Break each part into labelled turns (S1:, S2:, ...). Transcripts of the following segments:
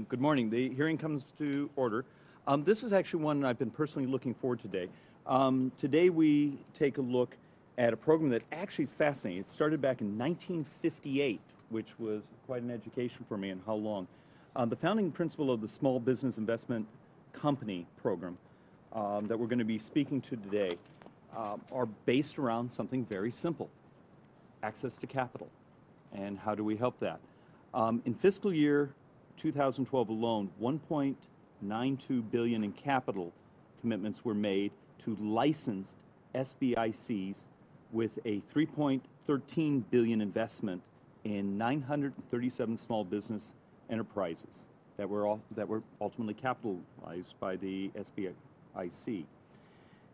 S1: Good morning. The hearing comes to order. This is actually one I've been personally looking forward to today. Today we take a look at a program that actually is fascinating. It started back in 1958, which was quite an education for me, and how long. The founding principle of the Small Business Investment Company program that we're going to be speaking to today are based around something very simple: access to capital. And how do we help that? In fiscal year 2012 alone, $1.92 billion in capital commitments were made to licensed SBICs, with a $3.13 billion investment in 937 small business enterprises that were ultimately capitalized by the SBIC.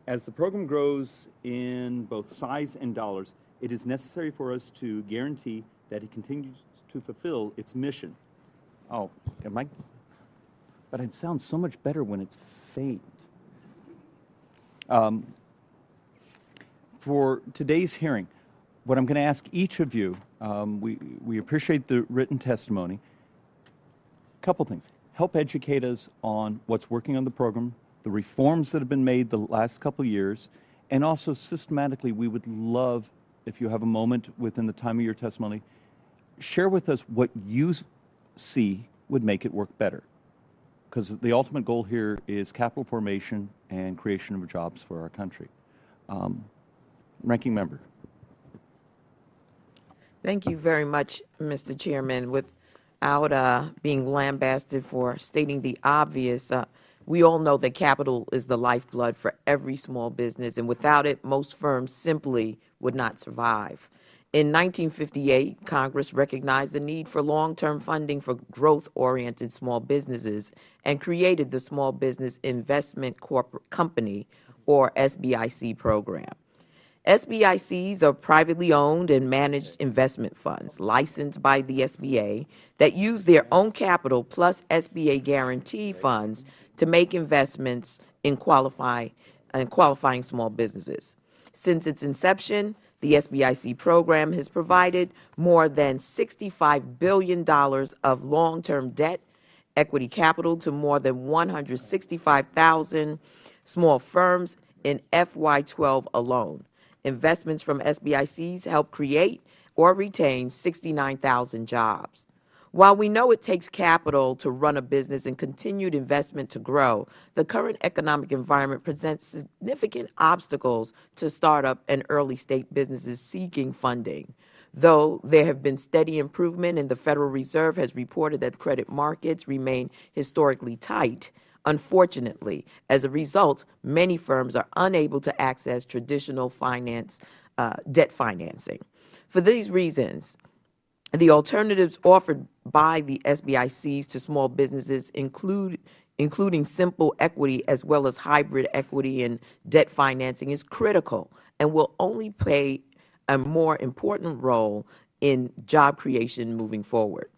S1: As the program grows in both size and dollars, it is necessary for us to guarantee that it continues to fulfill its mission. Oh, but I sound so much better when it's faint. For today's hearing, what I'm going to ask each of you, we appreciate the written testimony. A couple things. Help educate us on what's working on the program, the reforms that have been made the last couple years, and also systematically, we would love, if you have a moment within the time of your testimony, share with us what you see would make it work better. Because the ultimate goal here is capital formation and creation of jobs for our country. Ranking member.
S2: Thank you very much, Mr. Chairman. Without being lambasted for stating the obvious, we all know that capital is the lifeblood for every small business, and without it, most firms simply would not survive. In 1958, Congress recognized the need for long-term funding for growth-oriented small businesses and created the Small Business Investment Company, or SBIC program. SBICs are privately owned and managed investment funds licensed by the SBA that use their own capital plus SBA guarantee funds to make investments in qualifying small businesses. Since its inception, the SBIC program has provided more than $65 billion of long-term debt, equity capital to more than 165,000 small firms in FY12 alone. Investments from SBICs help create or retain 69,000 jobs. While we know it takes capital to run a business and continued investment to grow, the current economic environment presents significant obstacles to startup and early-stage businesses seeking funding. Though there have been steady improvement, and the Federal Reserve has reported that credit markets remain historically tight, unfortunately, as a result, many firms are unable to access traditional debt financing. For these reasons, the alternatives offered by the SBICs to small businesses including simple equity as well as hybrid equity and debt financing, is critical and will only play a more important role in job creation moving forward.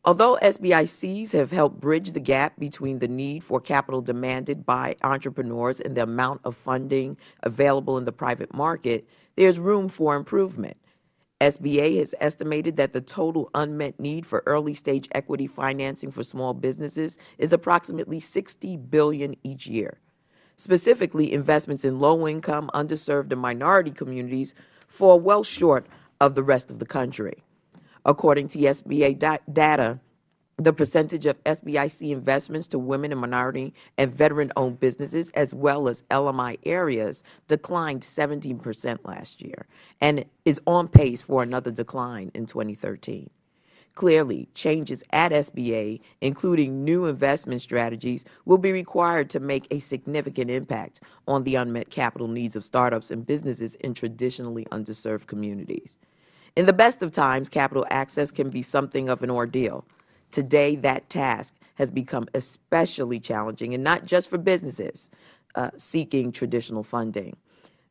S2: Although SBICs have helped bridge the gap between the need for capital demanded by entrepreneurs and the amount of funding available in the private market, there's room for improvement. SBA has estimated that the total unmet need for early-stage equity financing for small businesses is approximately $60 billion each year. Specifically, investments in low-income, underserved, and minority communities fall well short of the rest of the country. According to SBA data, the percentage of SBIC investments to women and minority and veteran-owned businesses, as well as LMI areas, declined 17% last year and is on pace for another decline in 2013. Clearly, changes at SBA, including new investment strategies, will be required to make a significant impact on the unmet capital needs of startups and businesses in traditionally underserved communities. In the best of times, capital access can be something of an ordeal. Today, that task has become especially challenging, and not just for businesses seeking traditional funding.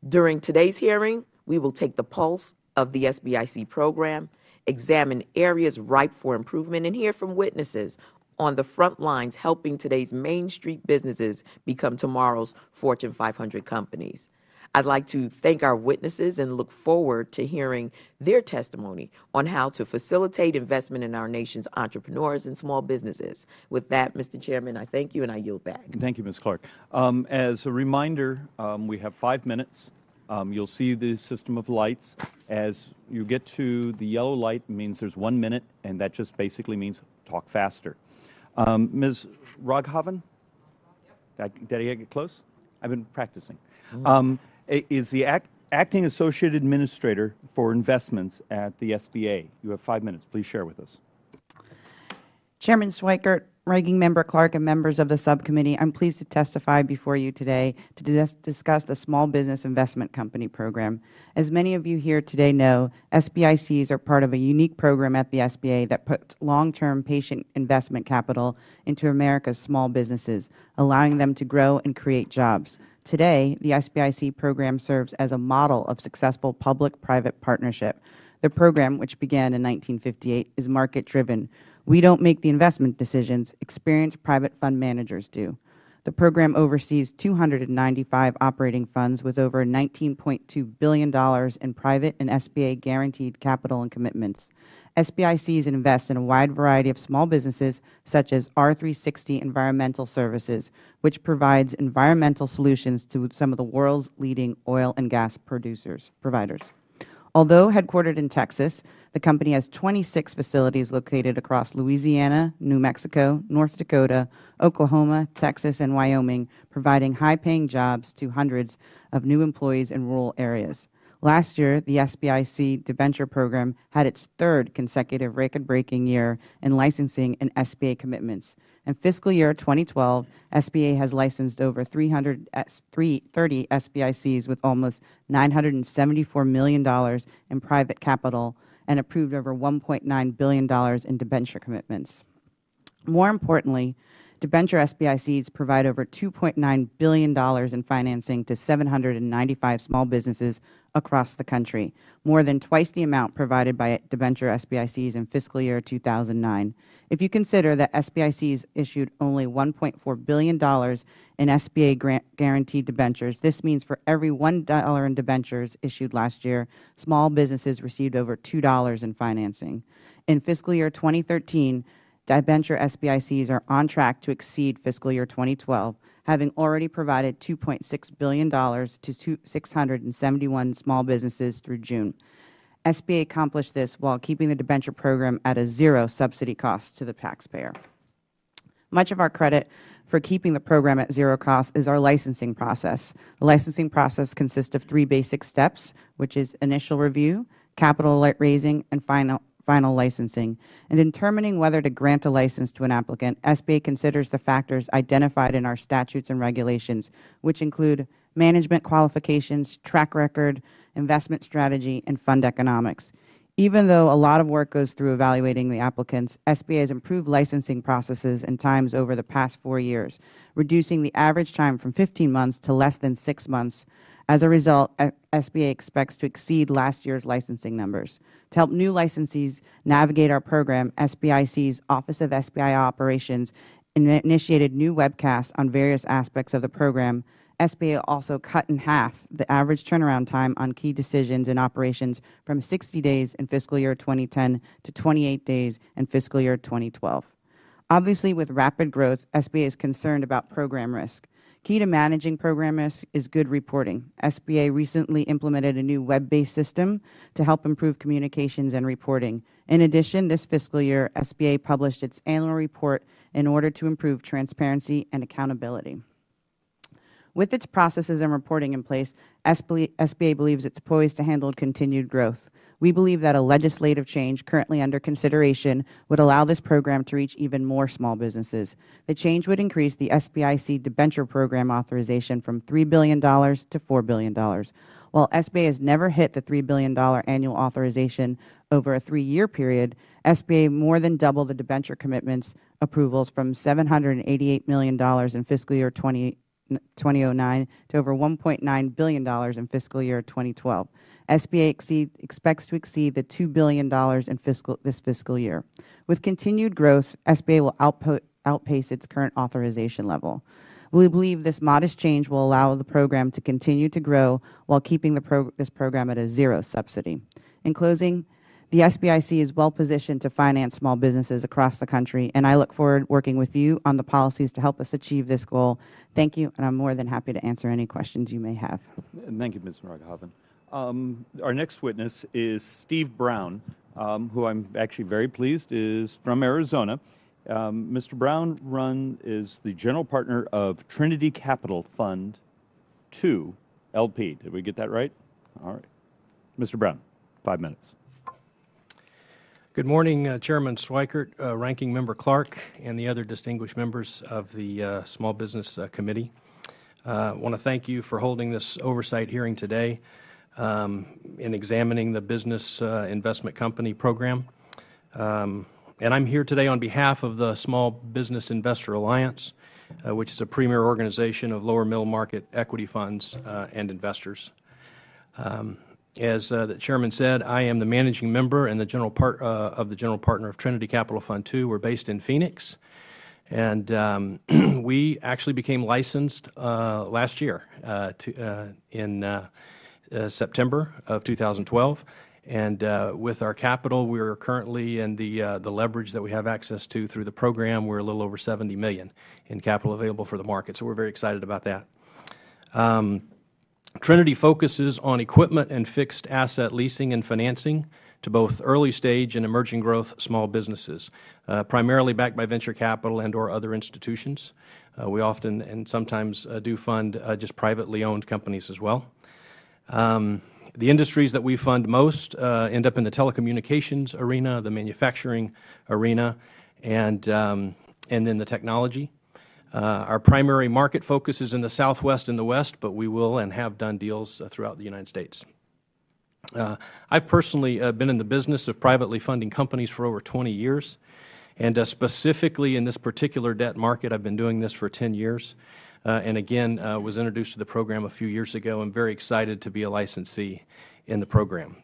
S2: During today's hearing, we will take the pulse of the SBIC program, examine areas ripe for improvement, and hear from witnesses on the front lines helping today's Main Street businesses become tomorrow's Fortune 500 companies. I'd like to thank our witnesses and look forward to hearing their testimony on how to facilitate investment in our nation's entrepreneurs and small businesses. With that, Mr. Chairman, I thank you and I yield back.
S1: Thank you, Ms. Clark. As a reminder, we have 5 minutes. You'll see the system of lights. As you get to the yellow light, it means there's 1 minute, and that just basically means talk faster. Ms. Raghavan? Did I get close? I've been practicing. Is the Acting Associate Administrator for Investments at the SBA. You have 5 minutes. Please share with us.
S3: Chairman Schweikert, Ranking Member Clark, and members of the subcommittee, I'm pleased to testify before you today to discuss the Small Business Investment Company program. As many of you here today know, SBICs are part of a unique program at the SBA that puts long-term patient investment capital into America's small businesses, allowing them to grow and create jobs. Today, the SBIC program serves as a model of successful public-private partnership. The program, which began in 1958, is market-driven. We don't make the investment decisions. Experienced private fund managers do. The program oversees 295 operating funds with over $19.2 billion in private and SBA guaranteed capital and commitments. SBICs invest in a wide variety of small businesses such as R360 Environmental Services, which provides environmental solutions to some of the world's leading oil and gas providers. Although headquartered in Texas, the company has 26 facilities located across Louisiana, New Mexico, North Dakota, Oklahoma, Texas, and Wyoming, providing high-paying jobs to hundreds of new employees in rural areas. Last year, the SBIC debenture program had its 3rd consecutive record-breaking year in licensing and SBA commitments. In fiscal year 2012, SBA has licensed over 330 SBICs with almost $974 million in private capital and approved over $1.9 billion in debenture commitments. More importantly, debenture SBICs provide over $2.9 billion in financing to 795 small businesses across the country, more than twice the amount provided by debenture SBICs in fiscal year 2009. If you consider that SBICs issued only $1.4 billion in SBA guaranteed debentures, this means for every $1 in debentures issued last year, small businesses received over $2 in financing. In fiscal year 2013, debenture SBICs are on track to exceed fiscal year 2012, having already provided $2.6 billion to 671 small businesses through June. SBA accomplished this while keeping the debenture program at a 0 subsidy cost to the taxpayer. Much of our credit for keeping the program at 0 cost is our licensing process. The licensing process consists of 3 basic steps, which is initial review, capital raising, and final licensing. In determining whether to grant a license to an applicant, SBA considers the factors identified in our statutes and regulations, which include management qualifications, track record, investment strategy, and fund economics. Even though a lot of work goes through evaluating the applicants, SBA has improved licensing processes and times over the past 4 years, reducing the average time from 15 months to less than 6 months. As a result, SBA expects to exceed last year's licensing numbers. To help new licensees navigate our program, SBIC's Office of SBI Operations initiated new webcasts on various aspects of the program. SBA also cut in half the average turnaround time on key decisions and operations from 60 days in fiscal year 2010 to 28 days in fiscal year 2012. Obviously, with rapid growth, SBA is concerned about program risk. Key to managing program risk is good reporting. SBA recently implemented a new web-based system to help improve communications and reporting. In addition, this fiscal year, SBA published its annual report in order to improve transparency and accountability. With its processes and reporting in place, SBA believes it's poised to handle continued growth. We believe that a legislative change currently under consideration would allow this program to reach even more small businesses. The change would increase the SBIC debenture program authorization from $3 billion to $4 billion. While SBA has never hit the $3 billion annual authorization over a 3-year period, SBA more than doubled the debenture commitments approvals from $788 million in fiscal year 2009 to over $1.9 billion in fiscal year 2012. SBA expects to exceed the $2 billion in this fiscal year. With continued growth, SBA will outpace its current authorization level. We believe this modest change will allow the program to continue to grow while keeping this program at a zero subsidy. In closing, the SBIC is well positioned to finance small businesses across the country, and I look forward working with you on the policies to help us achieve this goal. Thank you, and I'm more than happy to answer any questions you may have.
S1: And thank you, Ms. Markhoven. Our next witness is Steve Brown, who I'm actually very pleased is from Arizona. Mr. Brown is the general partner of Trinity Capital Fund 2 LP. Did we get that right? All right. Mr. Brown, 5 minutes.
S4: Good morning, Chairman Schweikert, Ranking Member Clark, and the other distinguished members of the Small Business Committee. I want to thank you for holding this oversight hearing today in examining the Business Investment Company Program. And I'm here today on behalf of the Small Business Investor Alliance, which is a premier organization of lower middle market equity funds and investors. As the Chairman said, I am the managing member and the general partner of Trinity Capital Fund 2. We're based in Phoenix, and we actually became licensed last year in September of 2012. And with our capital, we're currently in the leverage that we have access to through the program. We're a little over $70 million in capital available for the market, so we're very excited about that. Trinity focuses on equipment and fixed asset leasing and financing to both early stage and emerging growth small businesses, primarily backed by venture capital and or other institutions. We often and sometimes do fund just privately owned companies as well. The industries that we fund most end up in the telecommunications arena, the manufacturing arena, and then the technology. Our primary market focus is in the Southwest and the West, but we will and have done deals throughout the United States. I've personally been in the business of privately funding companies for over 20 years, and specifically in this particular debt market, I've been doing this for 10 years, and again, was introduced to the program a few years ago. I'm very excited to be a licensee in the program.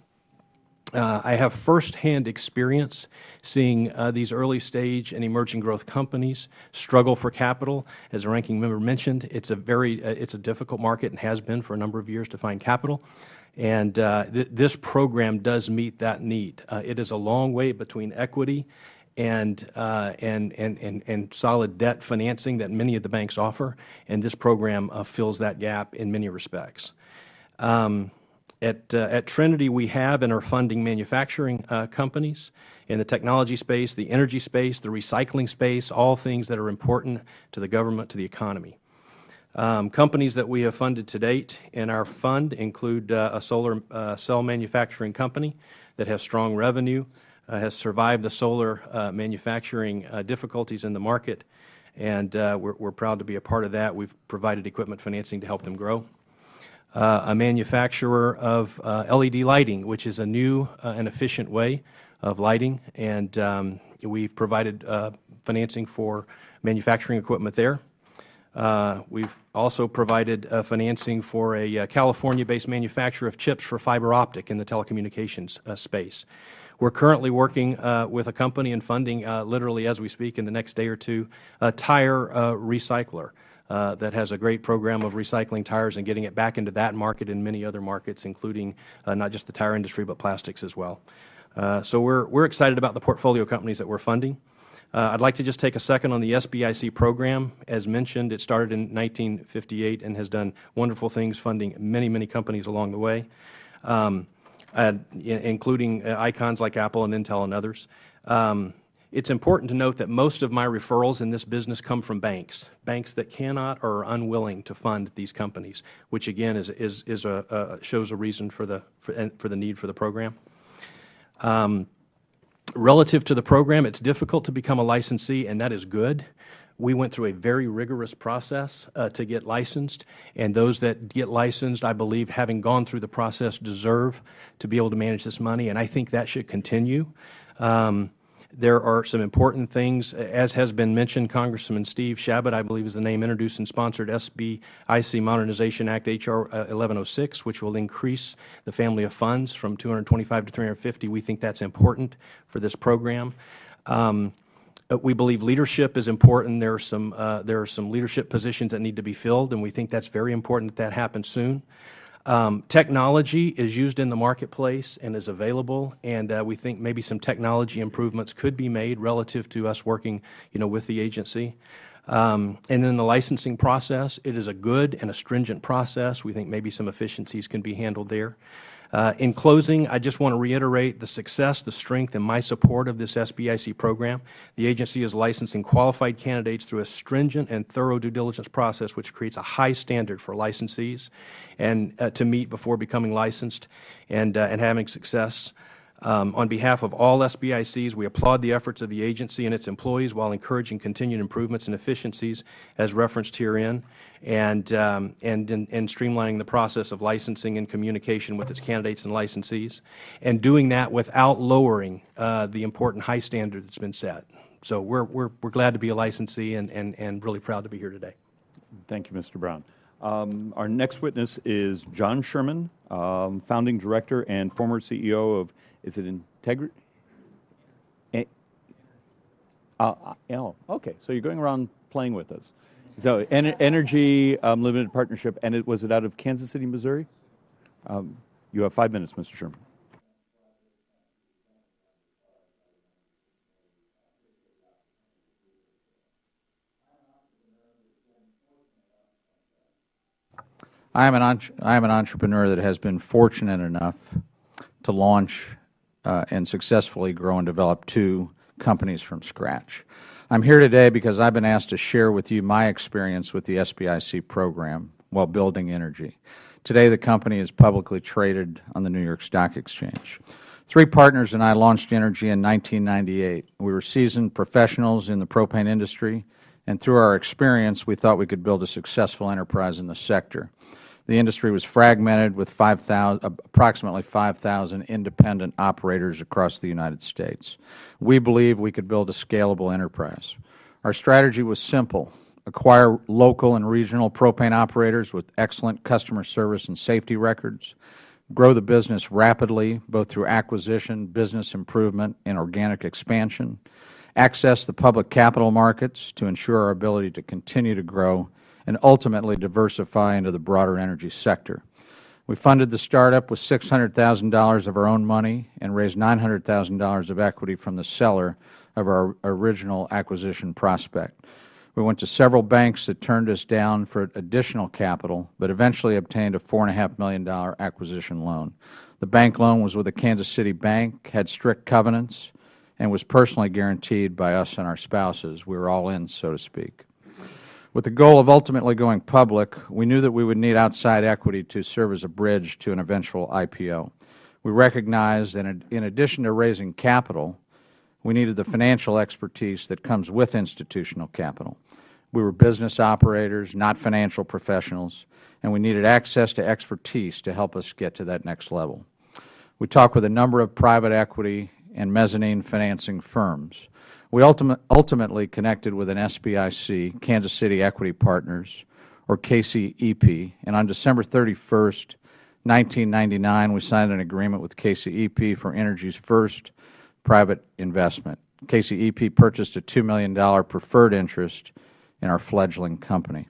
S4: I have firsthand experience seeing these early stage and emerging growth companies struggle for capital. As the ranking member mentioned, it's a difficult market and has been for a number of years to find capital. And this program does meet that need. It is a long way between equity and solid debt financing that many of the banks offer, and this program fills that gap in many respects. At Trinity, we have and are funding manufacturing companies in the technology space, the energy space, the recycling space, all things that are important to the government, to the economy. Companies that we have funded to date in our fund include a solar cell manufacturing company that has strong revenue, has survived the solar manufacturing difficulties in the market, and we're proud to be a part of that. We've provided equipment financing to help them grow. A manufacturer of LED lighting, which is a new and efficient way of lighting, and we've provided financing for manufacturing equipment there. We've also provided financing for a California-based manufacturer of chips for fiber optic in the telecommunications space. We're currently working with a company and funding, literally as we speak in the next day or two, a tire recycler that has a great program of recycling tires and getting it back into that market and many other markets, including not just the tire industry, but plastics as well. So we're excited about the portfolio companies that we're funding. I'd like to just take a second on the SBIC program. As mentioned, it started in 1958 and has done wonderful things, funding many, many companies along the way, including icons like Apple and Intel and others. It's important to note that most of my referrals in this business come from banks that cannot or are unwilling to fund these companies, which again shows a reason for the need for the program. Relative to the program, it's difficult to become a licensee, and that is good. We went through a very rigorous process to get licensed, and those that get licensed, I believe, having gone through the process, deserve to be able to manage this money, and I think that should continue. There are some important things, as has been mentioned. Congressman Steve Chabot, I believe is the name, introduced and sponsored SBIC Modernization Act, H.R. 1106, which will increase the family of funds from 225 to 350. We think that's important for this program. We believe leadership is important. There are some leadership positions that need to be filled, and we think that's very important that happens soon. Technology is used in the marketplace and is available, and we think maybe some technology improvements could be made relative to us working, with the agency. And then the licensing process, it is a good and a stringent process. We think maybe some efficiencies can be handled there. In closing, I just want to reiterate the success, the strength, and my support of this SBIC program. The agency is licensing qualified candidates through a stringent and thorough due diligence process, which creates a high standard for licensees and to meet before becoming licensed and having success. On behalf of all SBICs, we applaud the efforts of the agency and its employees while encouraging continued improvements and efficiencies as referenced herein, and streamlining the process of licensing and communication with its candidates and licensees, and doing that without lowering the important high standard that's been set. So we're glad to be a licensee and really proud to be here today.
S1: Thank you, Mr. Brown. Our next witness is John Sherman, founding director and former CEO of, is it Integrity? Okay, so you're going around playing with us. So Energy Limited Partnership, and was it out of Kansas City, Missouri? You have 5 minutes, Mr. Sherman.
S5: I am an entrepreneur that has been fortunate enough to launch and successfully grow and develop 2 companies from scratch. I'm here today because I've been asked to share with you my experience with the SBIC program while building Energy. Today, the company is publicly traded on the New York Stock Exchange. 3 partners and I launched Energy in 1998. We were seasoned professionals in the propane industry, and through our experience, we thought we could build a successful enterprise in the sector. The industry was fragmented with approximately 5,000 independent operators across the United States. We believe we could build a scalable enterprise. Our strategy was simple: acquire local and regional propane operators with excellent customer service and safety records, grow the business rapidly, both through acquisition, business improvement, and organic expansion, access the public capital markets to ensure our ability to continue to grow, and ultimately diversify into the broader energy sector. We funded the startup with $600,000 of our own money and raised $900,000 of equity from the seller of our original acquisition prospect. We went to several banks that turned us down for additional capital, but eventually obtained a $4.5 million acquisition loan. The bank loan was with a Kansas City bank, had strict covenants, and was personally guaranteed by us and our spouses. We were all in, so to speak. With the goal of ultimately going public, we knew that we would need outside equity to serve as a bridge to an eventual IPO. We recognized that in addition to raising capital, we needed the financial expertise that comes with institutional capital. We were business operators, not financial professionals, and we needed access to expertise to help us get to that next level. We talked with a number of private equity and mezzanine financing firms. We ultimately connected with an SBIC, Kansas City Equity Partners, or KCEP, and on December 31st, 1999, we signed an agreement with KCEP for Energy's first private investment. KCEP purchased a $2 million preferred interest in our fledgling company.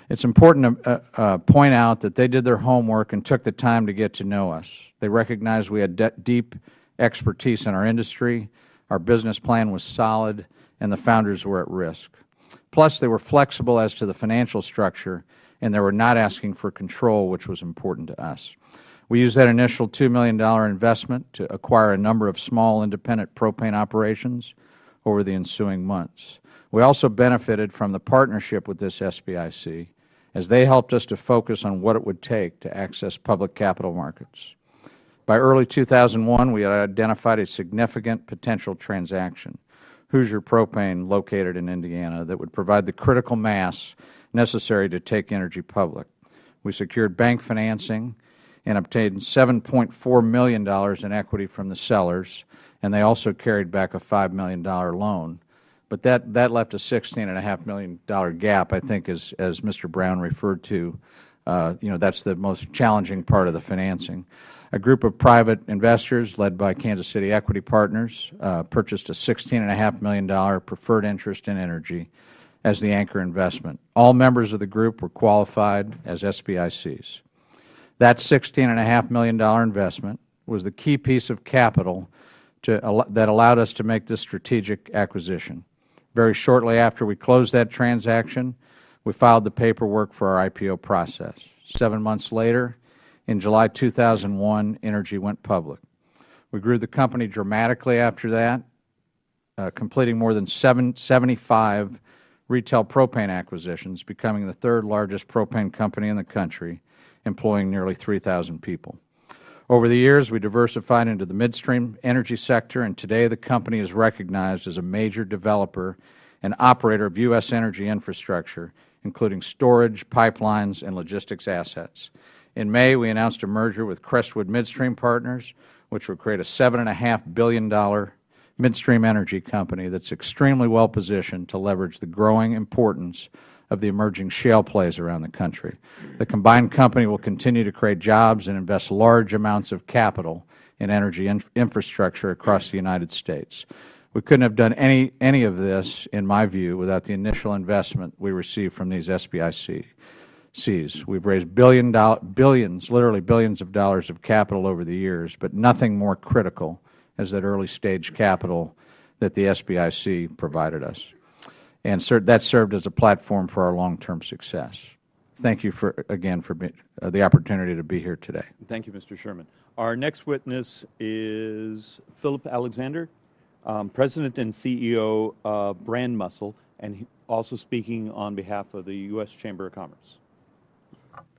S5: It's important to point out that they did their homework and took the time to get to know us. They recognized we had deep expertise in our industry, our business plan was solid, and the founders were at risk. Plus, they were flexible as to the financial structure, and they were not asking for control, which was important to us. We used that initial $2 million investment to acquire a number of small independent propane operations over the ensuing months. We also benefited from the partnership with this SBIC, as they helped us to focus on what it would take to access public capital markets. By early 2001, we had identified a significant potential transaction, Hoosier Propane, located in Indiana, that would provide the critical mass necessary to take Energy public. We secured bank financing and obtained $7.4 million in equity from the sellers, and they also carried back a $5 million loan. But that left a $16.5 million gap, I think, as Mr. Brown referred to. That's the most challenging part of the financing. A group of private investors led by Kansas City Equity Partners purchased a $16.5 million preferred interest in Energy as the anchor investment. All members of the group were qualified as SBICs. That $16.5 million investment was the key piece of capital that allowed us to make this strategic acquisition. Very shortly after we closed that transaction, we filed the paperwork for our IPO process. 7 months later, in July 2001, Energy went public. We grew the company dramatically after that, completing more than 75 retail propane acquisitions, becoming the third largest propane company in the country, employing nearly 3,000 people. Over the years, we diversified into the midstream energy sector, and today the company is recognized as a major developer and operator of U.S. energy infrastructure, including storage, pipelines, and logistics assets. In May, we announced a merger with Crestwood Midstream Partners, which would create a $7.5 billion midstream energy company that's extremely well positioned to leverage the growing importance of the emerging shale plays around the country. The combined company will continue to create jobs and invest large amounts of capital in energy infrastructure across the United States. We couldn't have done any of this, in my view, without the initial investment we received from these SBICs. We've raised billions, literally billions of dollars of capital over the years, but nothing more critical as that early stage capital that the SBIC provided us. And that served as a platform for our long-term success. Thank you again for the opportunity to be here today.
S1: Thank you, Mr. Sherman. Our next witness is Philip Alexander, President and CEO of Brand Muscle, and also speaking on behalf of the U.S. Chamber of Commerce.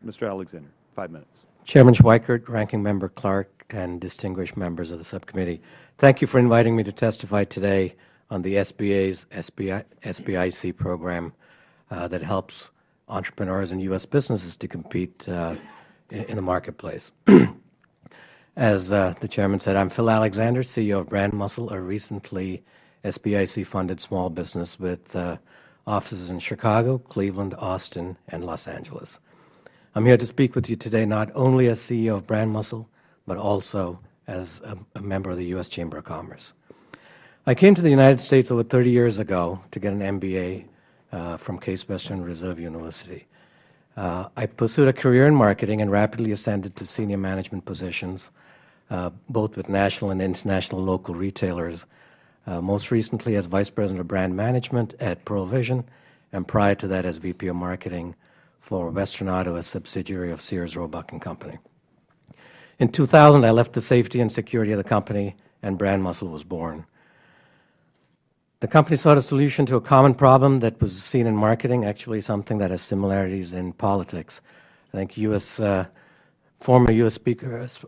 S1: Mr. Alexander, 5 minutes.
S6: Chairman Schweikert, Ranking Member Clark, and distinguished members of the subcommittee, thank you for inviting me to testify today on the SBA's SBIC program that helps entrepreneurs and U.S. businesses to compete in the marketplace. As the chairman said, I'm Phil Alexander, CEO of Brand Muscle, a recently SBIC-funded small business with offices in Chicago, Cleveland, Austin, and Los Angeles. I'm here to speak with you today not only as CEO of Brand Muscle, but also as a member of the U.S. Chamber of Commerce. I came to the United States over 30 years ago to get an MBA from Case Western Reserve University. I pursued a career in marketing and rapidly ascended to senior management positions, both with national and international local retailers, most recently as Vice President of Brand Management at Pearl Vision, and prior to that as VP of Marketing for Western Auto, a subsidiary of Sears, Roebuck & Company. In 2000, I left the safety and security of the company, and Brand Muscle was born. The company sought a solution to a common problem that was seen in marketing, actually something that has similarities in politics. I think former U.S.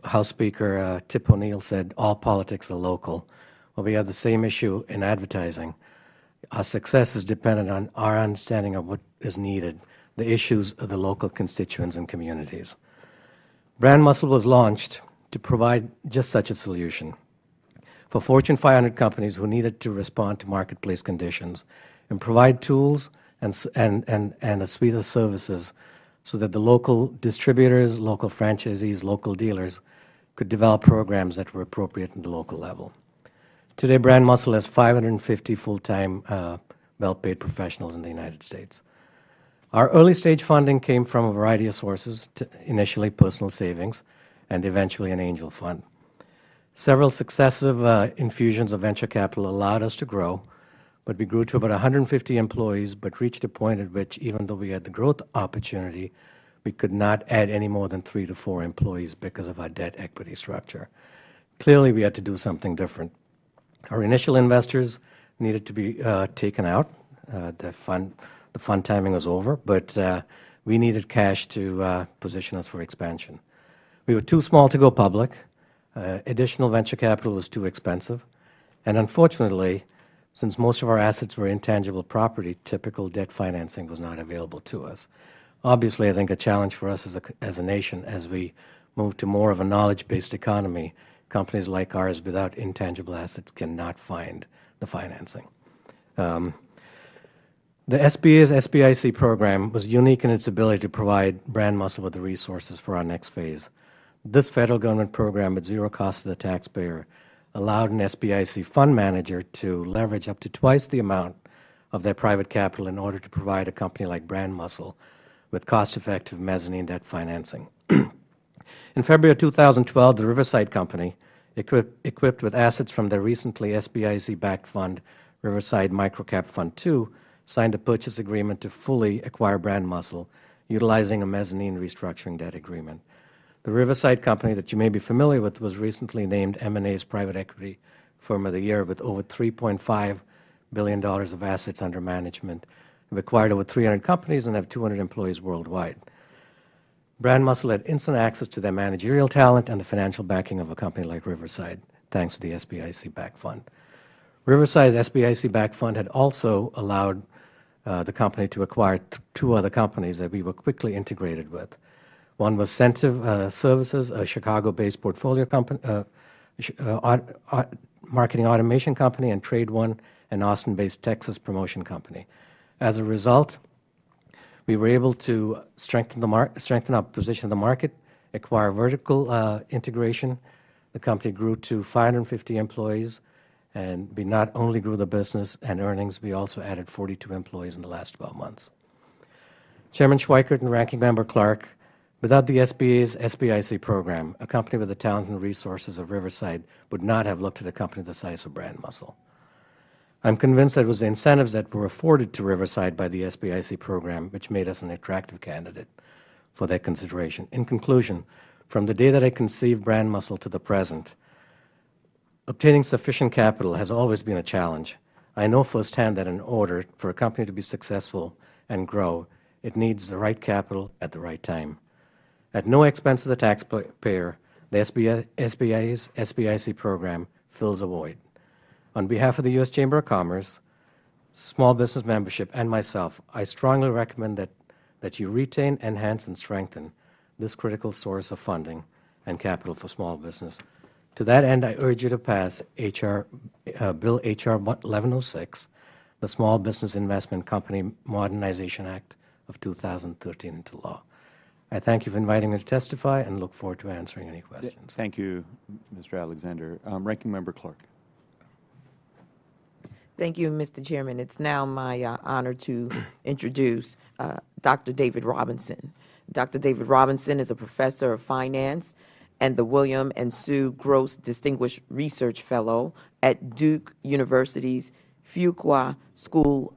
S6: House Speaker Tip O'Neill said, all politics are local. Well, we have the same issue in advertising. Our success is dependent on our understanding of what is needed, the issues of the local constituents and communities. Brand Muscle was launched to provide just such a solution for Fortune 500 companies who needed to respond to marketplace conditions and provide tools and a suite of services so that the local distributors, local franchisees, local dealers could develop programs that were appropriate at the local level. Today, Brand Muscle has 550 full-time, well-paid professionals in the United States. Our early-stage funding came from a variety of sources, initially personal savings and eventually an angel fund. Several successive infusions of venture capital allowed us to grow, but we grew to about 150 employees, but reached a point at which, even though we had the growth opportunity, we could not add any more than 3 to 4 employees because of our debt equity structure. Clearly, we had to do something different. Our initial investors needed to be taken out. The fund timing was over, but we needed cash to position us for expansion. We were too small to go public. Additional venture capital was too expensive. And unfortunately, since most of our assets were intangible property, typical debt financing was not available to us. Obviously, I think a challenge for us as a nation as we move to more of a knowledge-based economy, companies like ours without intangible assets cannot find the financing. The SBA's SBIC program was unique in its ability to provide Brand Muscle with the resources for our next phase. This federal government program at zero cost to the taxpayer allowed an SBIC fund manager to leverage up to twice the amount of their private capital in order to provide a company like Brand Muscle with cost-effective mezzanine debt financing. In February of 2012, the Riverside Company, equipped with assets from their recently SBIC-backed fund, Riverside Microcap Fund 2, signed a purchase agreement to fully acquire Brand Muscle, utilizing a mezzanine restructuring debt agreement. The Riverside Company that you may be familiar with was recently named M&A's Private Equity Firm of the Year with over $3.5 billion of assets under management. They've acquired over 300 companies and have 200 employees worldwide. Brand Muscle had instant access to their managerial talent and the financial backing of a company like Riverside, thanks to the SBIC-backed fund. Riverside's SBIC-backed fund had also allowed the company to acquire two other companies that we were quickly integrated with. One was Sentive Services, a Chicago-based portfolio company, marketing automation company, and Trade One, an Austin-based Texas promotion company. As a result, we were able to strengthen our position in the market, acquire vertical integration. The company grew to 550 employees, and we not only grew the business and earnings, we also added 42 employees in the last 12 months. Chairman Schweikert and Ranking Member Clark, without the SBA's SBIC program, a company with the talent and resources of Riverside would not have looked at a company the size of Brand Muscle. I'm convinced that it was the incentives that were afforded to Riverside by the SBIC program which made us an attractive candidate for their consideration. In conclusion, from the day that I conceived Brand Muscle to the present, obtaining sufficient capital has always been a challenge. I know firsthand that in order for a company to be successful and grow, it needs the right capital at the right time. At no expense to the taxpayer, the SBI's SBIC program fills a void. On behalf of the U.S. Chamber of Commerce, Small Business Membership, and myself, I strongly recommend that you retain, enhance, and strengthen this critical source of funding and capital for small business. To that end, I urge you to pass Bill H.R. 1106, the Small Business Investment Company Modernization Act of 2013 into law. I thank you for inviting me to testify and look forward to answering any questions.
S1: Thank you, Mr. Alexander. Ranking Member Clark.
S2: Thank you, Mr. Chairman. It's now my honor to introduce Dr. David Robinson. Dr. David Robinson is a professor of finance and the William and Sue Gross Distinguished Research Fellow at Duke University's Fuqua School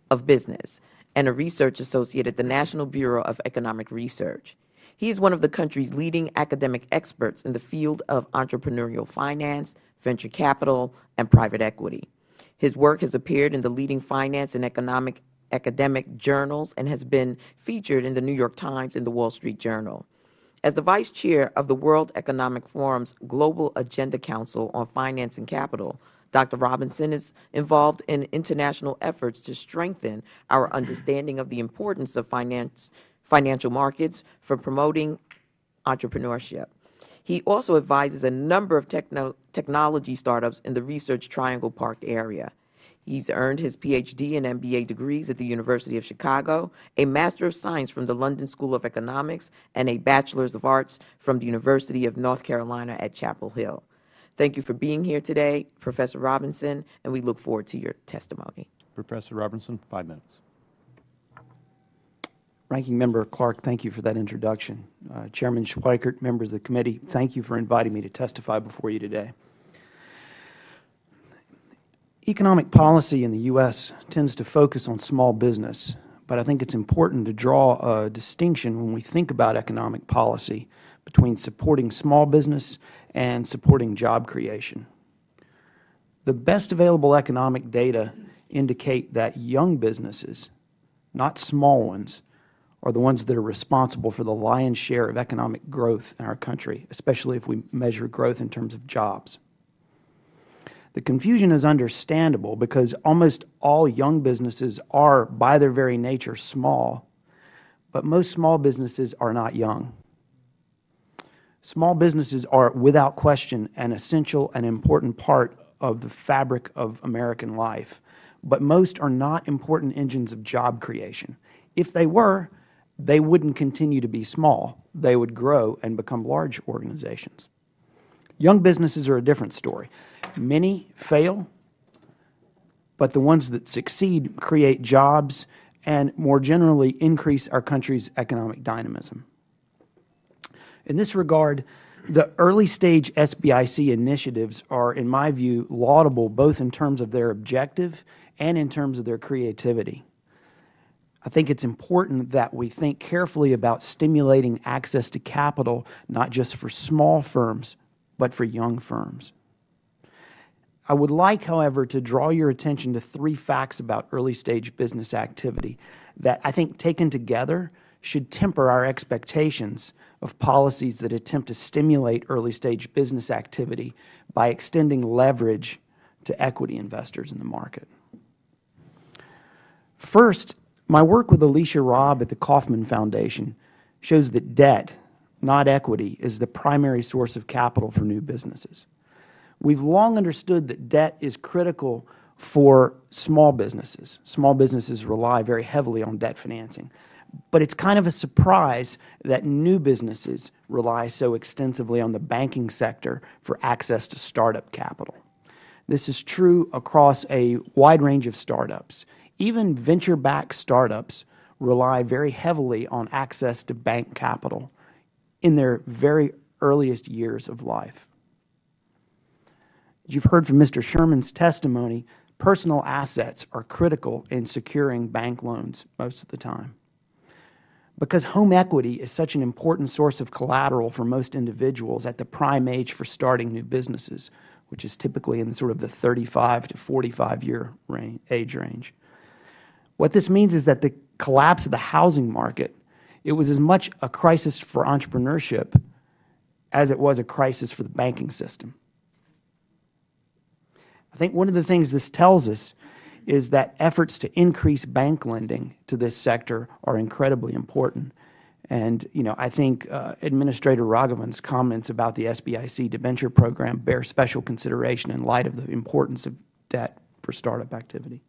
S2: of Business and a research associate at the National Bureau of Economic Research. He is one of the country's leading academic experts in the field of entrepreneurial finance, venture capital, and private equity. His work has appeared in the leading finance and academic journals and has been featured in the New York Times and the Wall Street Journal. As the vice chair of the World Economic Forum's Global Agenda Council on Finance and Capital, Dr. Robinson is involved in international efforts to strengthen our understanding of the importance of financial markets for promoting entrepreneurship. He also advises a number of technology startups in the Research Triangle Park area. He's earned his PhD and MBA degrees at the University of Chicago, a Master of Science from the London School of Economics, and a Bachelor's of Arts from the University of North Carolina at Chapel Hill. Thank you for being here today, Professor Robinson, and we look forward to your testimony.
S1: Professor Robinson, 5 minutes.
S7: Ranking Member Clark, thank you for that introduction. Chairman Schweikert, members of the committee, thank you for inviting me to testify before you today. Economic policy in the U.S. tends to focus on small business, but I think it's important to draw a distinction when we think about economic policy between supporting small business and supporting job creation. The best available economic data indicate that young businesses, not small ones, are the ones that are responsible for the lion's share of economic growth in our country, especially if we measure growth in terms of jobs. The confusion is understandable because almost all young businesses are, by their very nature, small, but most small businesses are not young. Small businesses are, without question, an essential and important part of the fabric of American life, but most are not important engines of job creation. If they were, they wouldn't continue to be small. They would grow and become large organizations. Young businesses are a different story. Many fail, but the ones that succeed create jobs and, more generally, increase our country's economic dynamism. In this regard, the early-stage SBIC initiatives are, in my view, laudable both in terms of their objective and in terms of their creativity. I think it's important that we think carefully about stimulating access to capital, not just for small firms, but for young firms. I would like, however, to draw your attention to 3 facts about early-stage business activity that I think, taken together, should temper our expectations of policies that attempt to stimulate early-stage business activity by extending leverage to equity investors in the market. First, my work with Alicia Robb at the Kauffman Foundation shows that debt, not equity, is the primary source of capital for new businesses. We've long understood that debt is critical for small businesses. Small businesses rely very heavily on debt financing. But it's kind of a surprise that new businesses rely so extensively on the banking sector for access to startup capital. This is true across a wide range of startups. Even venture-backed startups rely very heavily on access to bank capital in their very earliest years of life. As you've heard from Mr. Sherman's testimony, personal assets are critical in securing bank loans most of the time. Because home equity is such an important source of collateral for most individuals at the prime age for starting new businesses, which is typically in sort of the 35 to 45-year age range. What this means is that the collapse of the housing market, it was as much a crisis for entrepreneurship as it was a crisis for the banking system. I think one of the things this tells us is that efforts to increase bank lending to this sector are incredibly important. And, I think Administrator Raghavan's comments about the SBIC debenture program bear special consideration in light of the importance of debt for startup activity.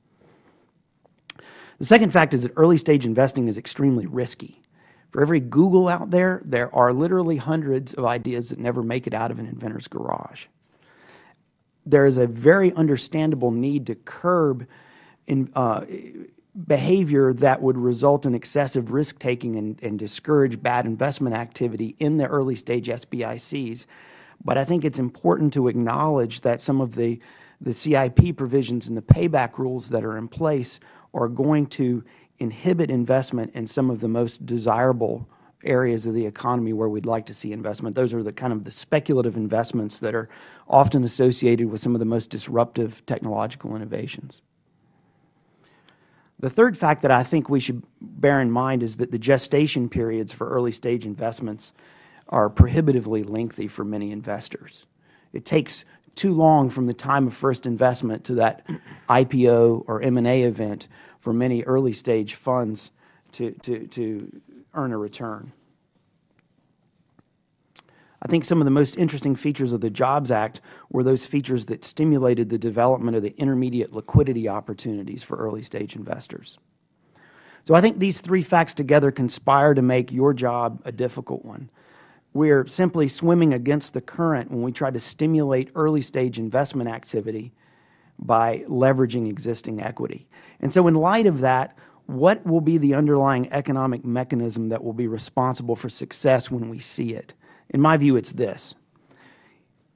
S7: The second fact is that early-stage investing is extremely risky. For every Google out there, there are literally hundreds of ideas that never make it out of an inventor's garage. There is a very understandable need to curb behavior that would result in excessive risk-taking and discourage bad investment activity in the early-stage SBICs. But I think it's important to acknowledge that some of the CIP provisions and the payback rules that are in place are going to inhibit investment in some of the most desirable areas of the economy where we'd like to see investment. Those are the kind of the speculative investments that are often associated with some of the most disruptive technological innovations. The third fact that I think we should bear in mind is that the gestation periods for early-stage investments are prohibitively lengthy for many investors. It takes too long from the time of first investment to that IPO or M&A event for many early-stage funds to earn a return. I think some of the most interesting features of the Jobs Act were those features that stimulated the development of the intermediate liquidity opportunities for early-stage investors. So I think these 3 facts together conspire to make your job a difficult one. We're simply swimming against the current when we try to stimulate early-stage investment activity by leveraging existing equity. And so in light of that, what will be the underlying economic mechanism that will be responsible for success when we see it? In my view, it's this.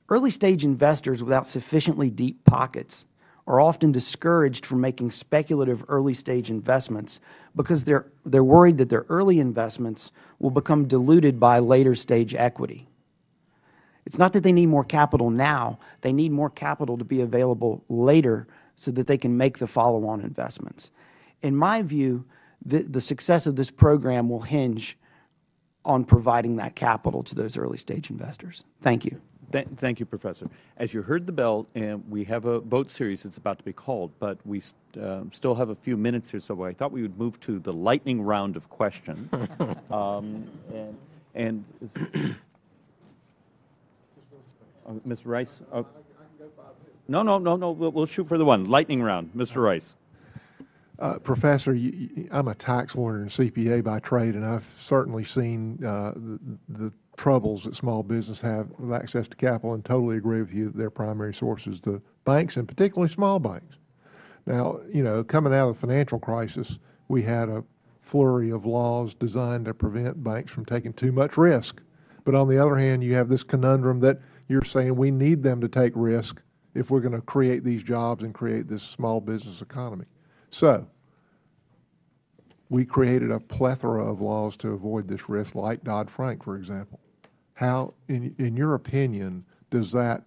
S7: Early-stage investors without sufficiently deep pockets are often discouraged from making speculative early-stage investments because they're worried that their early investments will become diluted by later-stage equity. It's not that they need more capital now. They need more capital to be available later so that they can make the follow-on investments. In my view, the success of this program will hinge on providing that capital to those early-stage investors. Thank you.
S1: Thank you, Professor. As you heard the bell, we have a vote series that's about to be called, but we still have a few minutes here, so I thought we would move to the lightning round of questions. Mr. Rice? No, we'll shoot for the one. Lightning round. Mr. Rice.
S8: Professor, I'm a tax lawyer and CPA by trade, and I've certainly seen the troubles that small business have with access to capital, and totally agree with you that their primary source is the banks, and particularly small banks. Now, coming out of the financial crisis, we had a flurry of laws designed to prevent banks from taking too much risk. But on the other hand, you have this conundrum that you're saying we need them to take risk if we're going to create these jobs and create this small business economy. So we created a plethora of laws to avoid this risk, like Dodd-Frank, for example. How, in your opinion, does that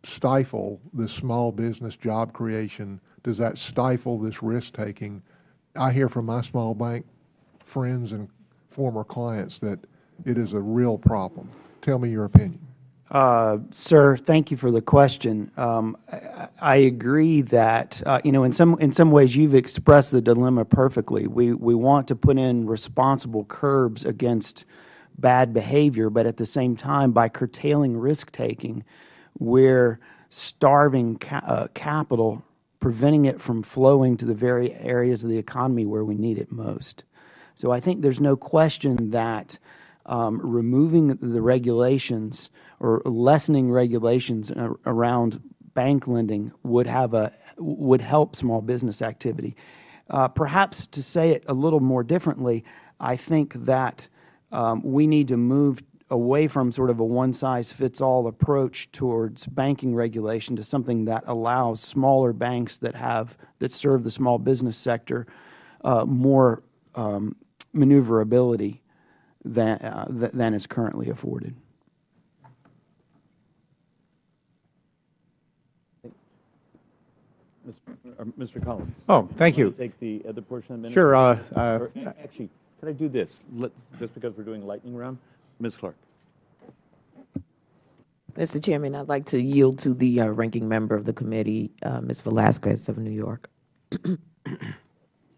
S8: stifle this small business job creation? Does that stifle this risk-taking? I hear from my small bank friends and former clients that it is a real problem. Tell me your opinion.
S7: Sir, thank you for the question. I agree that in some ways you've expressed the dilemma perfectly. We want to put in responsible curbs against bad behavior, but at the same time, by curtailing risk taking, we're starving capital, preventing it from flowing to the very areas of the economy where we need it most. So I think there's no question that removing the regulations or lessening regulations around bank lending would help small business activity. Perhaps to say it a little more differently, I think that we need to move away from sort of a one-size-fits-all approach towards banking regulation to something that allows smaller banks that serve the small business sector more maneuverability than is currently afforded.
S1: Mr. Collins.
S9: Oh, thank you.
S1: Take the other portion of the minute.
S9: Sure.
S1: Actually, could I do this? Just because we're doing lightning round, Ms. Clark.
S2: Mr. Chairman, I'd like to yield to the ranking member of the committee, Ms. Velasquez of New York.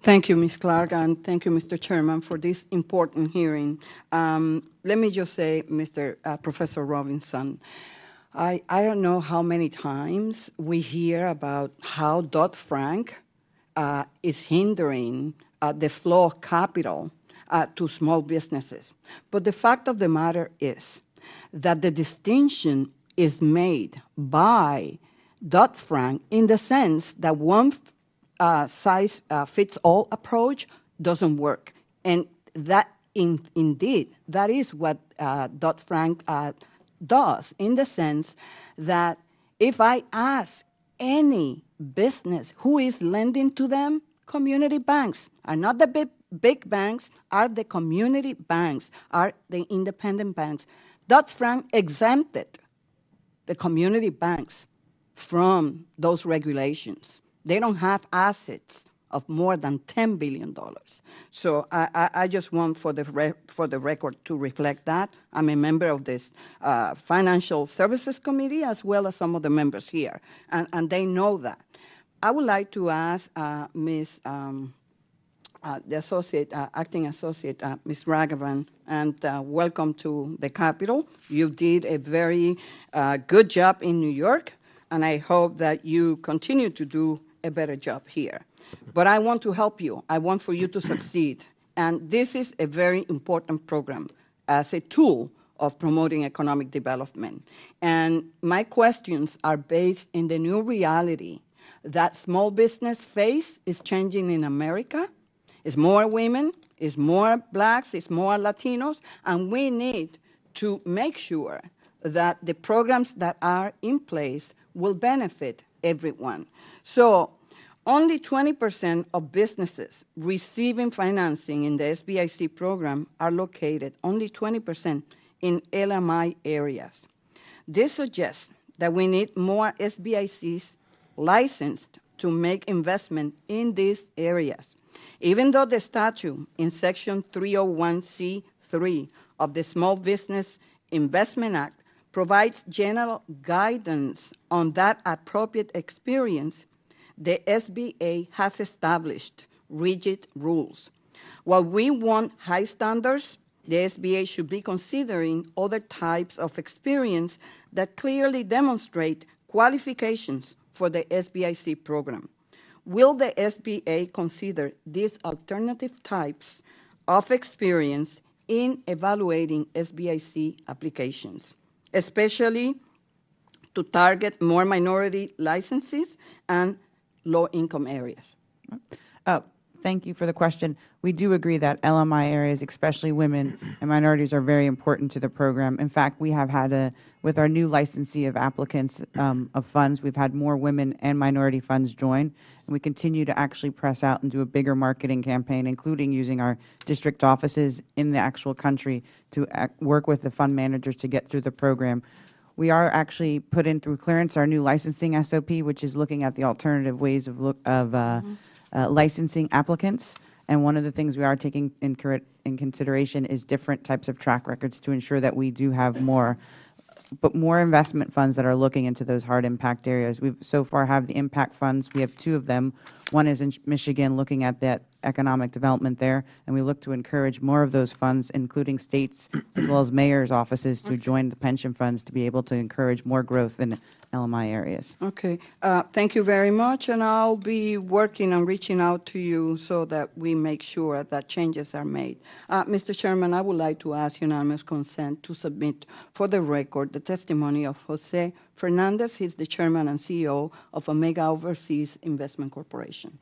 S10: Thank you, Ms. Clark, and thank you, Mr. Chairman, for this important hearing. Let me just say, Professor Robinson, I don't know how many times we hear about how Dodd-Frank is hindering the flow of capital to small businesses. But the fact of the matter is that the distinction is made by Dodd-Frank in the sense that one size-fits-all approach doesn't work. And that, indeed, that is what Dodd-Frank does, in the sense that if I ask any business who is lending to them, community banks are not the big banks, are the community banks, are the independent banks. Dodd-Frank exempted the community banks from those regulations. They don't have assets of more than $10 billion. So I just want for the record to reflect that. I'm a member of this Financial Services Committee as well as some of the members here, and they know that. I would like to ask Ms. the acting associate, Ms. Raghavan, and welcome to the Capitol. You did a very good job in New York, and I hope that you continue to do a better job here. But I want to help you. I want for you to succeed. And this is a very important program as a tool of promoting economic development. And my questions are based in the new reality that small business face is changing in America. It's more women, it's more blacks, it's more Latinos, and we need to make sure that the programs that are in place will benefit everyone. So only 20% of businesses receiving financing in the SBIC program are located, only 20% in LMI areas. This suggests that we need more SBICs licensed to make investment in these areas. Even though the statute in Section 301(c)(3) of the Small Business Investment Act provides general guidance on that appropriate experience, the SBA has established rigid rules. While we want high standards, the SBA should be considering other types of experience that clearly demonstrate qualifications for the SBIC program. will the SBA consider these alternative types of experience in evaluating SBIC applications, especially to target more minority licenses and low-income areas?
S3: Thank you for the question. We do agree that LMI areas, especially women and minorities, are very important to the program. In fact, we have had with our new licensee of applicants of funds, we've had more women and minority funds join, and we continue to actually press out and do a bigger marketing campaign, including using our district offices in the actual country to work with the fund managers to get through the program. We are actually put in through clearance our new licensing SOP, which is looking at the alternative ways of licensing applicants. And one of the things we are taking in consideration is different types of track records to ensure that we do have more investment funds that are looking into those hard impact areas. We've so far have the impact funds. We have 2 of them. One is in Michigan, looking at that economic development there, and we look to encourage more of those funds, including states as well as mayors' offices, to join the pension funds to be able to encourage more growth in LMI areas.
S10: Okay. Thank you very much, and I'll be working on reaching out to you so that we make sure that changes are made. Mr. Chairman, I would like to ask unanimous consent to submit for the record the testimony of Jose Fernandez. He's the chairman and CEO of Omega Overseas Investment Corporation.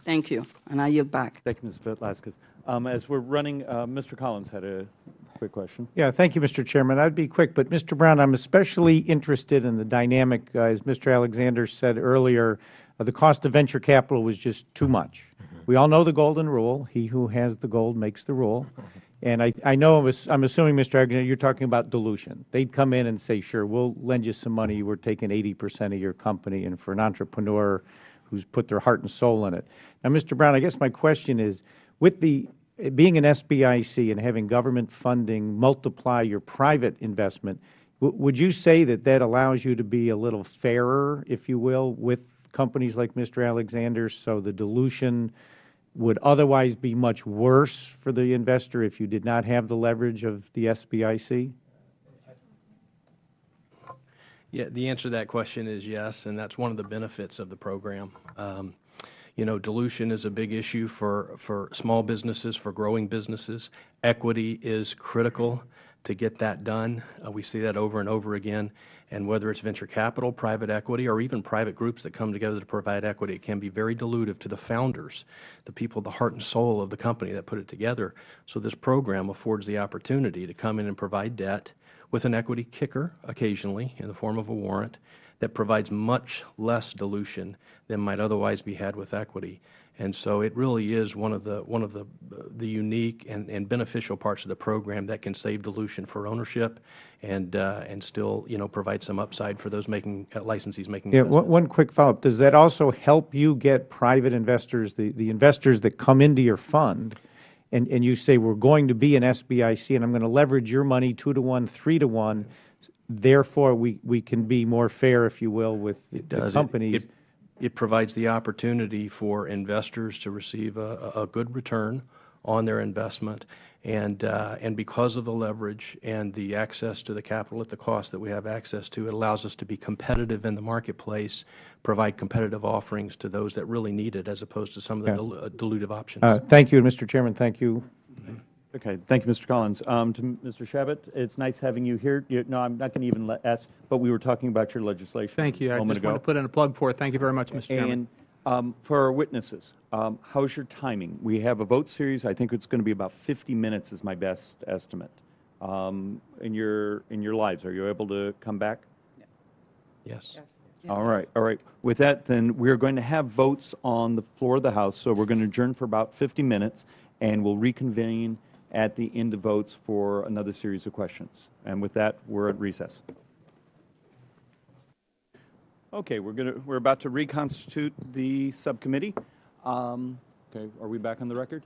S10: Thank you, and I yield back.
S1: Thank you, Ms. Velasquez. As we're running, Mr. Collins had a quick question.
S9: Yeah, thank you, Mr. Chairman. I'd be quick, but Mr. Brown, I'm especially interested in the dynamic, as Mr. Alexander said earlier, the cost of venture capital was just too much. We all know the golden rule: he who has the gold makes the rule. And I know, I'm assuming, Mr. Alexander, you're talking about dilution. They'd come in and say, sure, we'll lend you some money. We're taking 80% of your company. And for an entrepreneur who's put their heart and soul in it. Now, Mr. Brown, I guess my question is, with being an SBIC and having government funding multiply your private investment, would you say that allows you to be a little fairer, if you will, with companies like Mr. Alexander, so the dilution would otherwise be much worse for the investor if you did not have the leverage of the SBIC?
S4: Yeah, the answer to that question is yes, and that's one of the benefits of the program. You know, dilution is a big issue for small businesses, for growing businesses. Equity is critical to get that done. We see that over and over again. And whether it's venture capital, private equity, or even private groups that come together to provide equity, it can be very dilutive to the founders, the people, the heart and soul of the company that put it together. So this program affords the opportunity to come in and provide debt with an equity kicker occasionally in the form of a warrant that provides much less dilution than might otherwise be had with equity. And so it really is one of the unique and beneficial parts of the program that can save dilution for ownership and still, you know, provide some upside for those licensees making investments.
S9: One quick follow-up. Does that also help you get private investors, the investors that come into your fund, and you say, we're going to be an SBIC and I'm going to leverage your money 2 to 1, 3 to 1, therefore we can be more fair, if you will, with the companies?
S4: It provides the opportunity for investors to receive a good return on their investment, and because of the leverage and the access to the capital at the cost that we have access to, it allows us to be competitive in the marketplace, provide competitive offerings to those that really need it, as opposed to some of the dilutive options.
S9: Thank you, Mr. Chairman. Thank you.
S1: Okay, thank you, Mr. Collins. To Mr. Shabbat, it's nice having you here. No, I'm not going to even ask, but we were talking about your legislation.
S11: Thank you. I just want to put in a plug for it. Thank you very much, Mr. Chairman.
S1: And for our witnesses, how's your timing? We have a vote series. I think it's going to be about 50 minutes is my best estimate. In your lives, are you able to come back?
S4: Yes.
S1: All right. All right. With that, then, we're going to have votes on the floor of the House, so we're going to adjourn for about 50 minutes, and we'll reconvene at the end of votes for another series of questions. And with that, we're at recess. Okay, we're about to reconstitute the subcommittee. Okay, are we back on the record?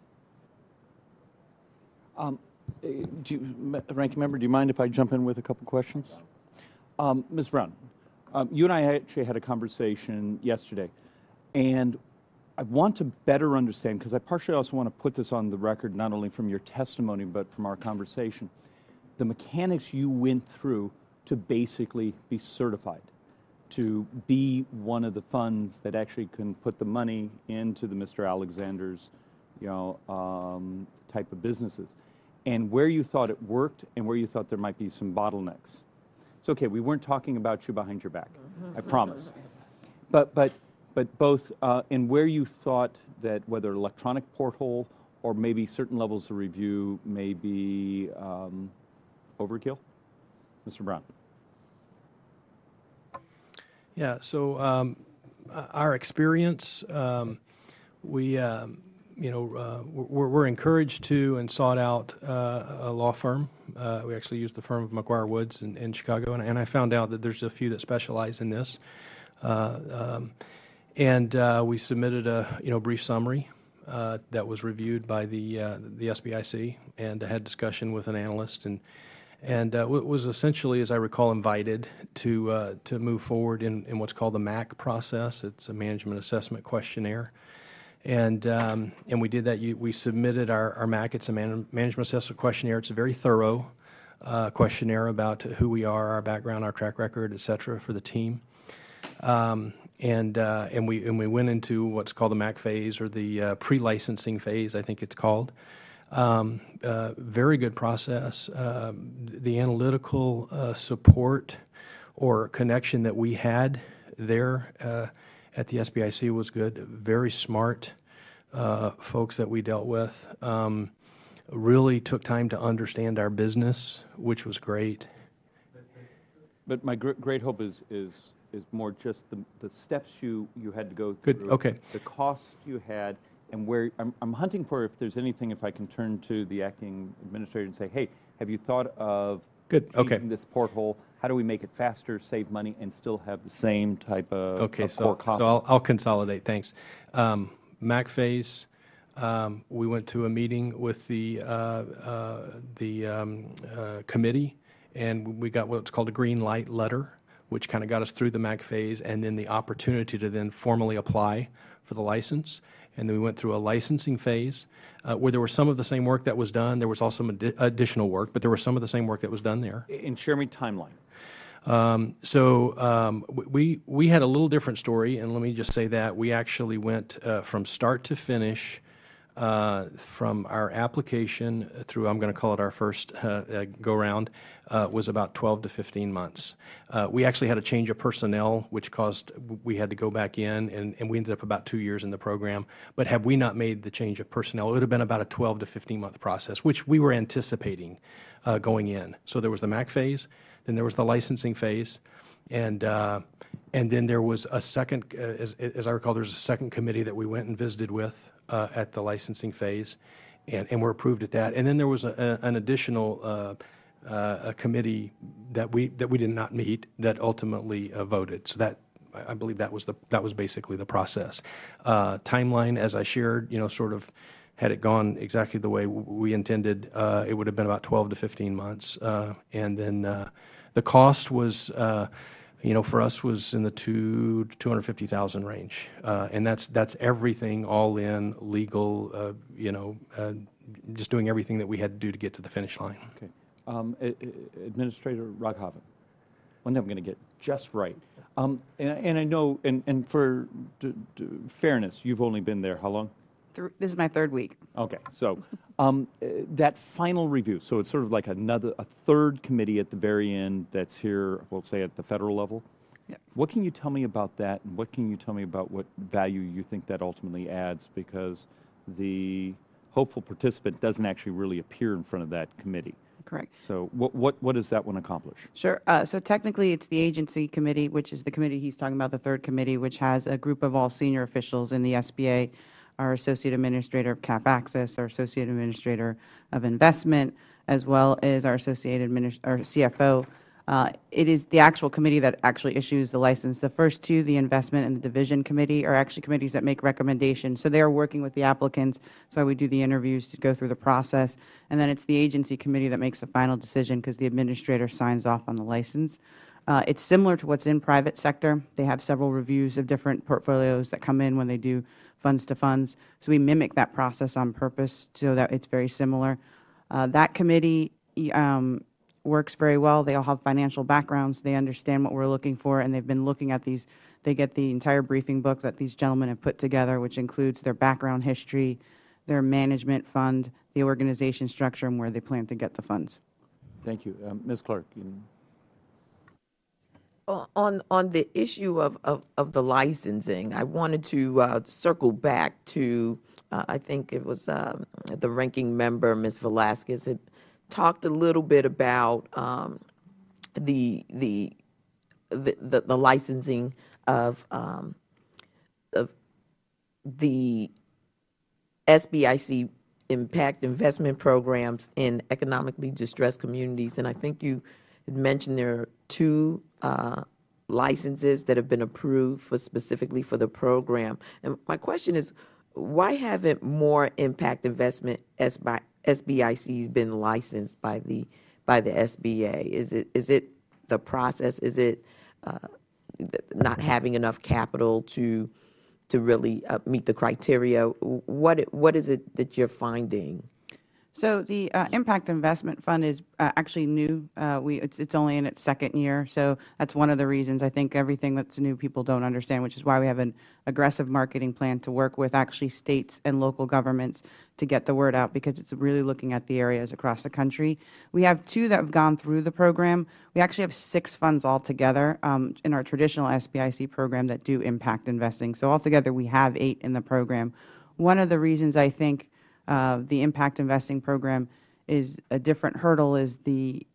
S1: Ranking Member, do you mind if I jump in with a couple questions? Ms. Brown, you and I actually had a conversation yesterday, and I want to better understand, because I partially also want to put this on the record, not only from your testimony, but from our conversation, the mechanics you went through to basically be certified. to be one of the funds that actually can put the money into the Mr. Alexander's, type of businesses, and where you thought it worked and where you thought there might be some bottlenecks. It's okay. We weren't talking about you behind your back. I promise. But both in where you thought that whether electronic porthole or maybe certain levels of review may be overkill, Mr. Brown.
S4: Yeah, so our experience, we're encouraged to and sought out a law firm. We actually used the firm of McGuire Woods in Chicago, and I found out that there's a few that specialize in this. And we submitted a brief summary that was reviewed by the SBIC, and had discussion with an analyst, and was essentially, as I recall, invited to move forward in what's called the MAC process. It's a management assessment questionnaire, and we did that. We submitted our MAC. It's a management assessment questionnaire. It's a very thorough questionnaire about who we are, our background, our track record, et cetera, for the team. And we went into what's called the MAC phase, or the pre-licensing phase, I think it's called. Very good process. The analytical support or connection that we had there at the SBIC was good. Very smart folks that we dealt with. Really took time to understand our business, which was great.
S1: But my great hope is more just the steps you had to go through.
S4: Good. Okay.
S1: The costs you had, and where I'm hunting for if there's anything, if I can turn to the acting administrator and say, hey, have you thought of changing this porthole? How do we make it faster, save money, and still have the same type of core competence?
S4: So I'll consolidate. Thanks. MAC phase. We went to a meeting with the committee, and we got what's called a green light letter, which kind of got us through the MAC phase, and then the opportunity to then formally apply for the license. And then we went through a licensing phase where there was some of the same work that was done. There was also some additional work, but there was some of the same work that was done there.
S1: And share me timeline.
S4: We had a little different story, and let me just say that we actually went from start to finish, from our application through, I'm going to call it our first go-round, was about 12 to 15 months. We actually had a change of personnel, which caused we had to go back in, and we ended up about 2 years in the program. But had we not made the change of personnel, it would have been about a 12 to 15-month process, which we were anticipating going in. So there was the MAC phase, then there was the licensing phase, and then there was a second, as I recall, there's a second committee that we went and visited with at the licensing phase, and were approved at that. And then there was an additional a committee that we did not meet that ultimately voted. So that, I believe, that was basically the process. Timeline, as I shared, sort of, had it gone exactly the way we intended, it would have been about 12 to 15 months. And then the cost was, for us, was in the $250,000 range, and that's everything all in, legal, just doing everything that we had to do to get to the finish line.
S1: Okay. Administrator Raghavan, one thing I'm going to get just right. And I know, and for fairness, you've only been there how long?
S3: This is my third week.
S1: Okay, so that final review, so it's sort of like a third committee at the very end that's here, we'll say at the federal level.
S3: Yep.
S1: What can you tell me about that, and what can you tell me about what value you think that ultimately adds, because the hopeful participant doesn't actually really appear in front of that committee?
S3: Correct.
S1: So what does that one accomplish?
S3: Sure. So technically, it's the agency committee, which is the committee he's talking about, the third committee, which has a group of all senior officials in the SBA, our Associate Administrator of Cap Access, our Associate Administrator of Investment, as well as our our CFO. It is the actual committee that actually issues the license. The first two, the Investment and the Division Committee, are actually committees that make recommendations. So they are working with the applicants. That's why we do the interviews to go through the process. And then it's the agency committee that makes the final decision because the administrator signs off on the license. It's similar to what's in private sector. They have several reviews of different portfolios that come in when they do funds to funds. So we mimic that process on purpose so that it's very similar. That committee works very well. They all have financial backgrounds. They understand what we're looking for, and they've been looking at these. They get the entire briefing book that these gentlemen have put together, which includes their background history, their management fund, the organization structure, and where they plan to get the funds.
S1: Thank you. Ms. Clark.
S2: On the issue of the licensing, I wanted to circle back to, I think it was the ranking member, Ms. Velasquez, had talked a little bit about the licensing of the SBIC impact investment programs in economically distressed communities. And I think you had mentioned there are 2 licenses that have been approved specifically for the program. And my question is, why haven't more impact investment SBICs been licensed by the SBA? Is it the process? Is it not having enough capital to really meet the criteria? What is it that you're finding?
S3: So the Impact Investment Fund is actually new. It's only in its 2nd year, so that's one of the reasons. I think everything that's new people don't understand, which is why we have an aggressive marketing plan to work with actually states and local governments to get the word out, because it's really looking at the areas across the country. We have 2 that have gone through the program. We actually have 6 funds altogether in our traditional SBIC program that do impact investing. So altogether, we have 8 in the program. One of the reasons I think the impact investing program is a different hurdle is the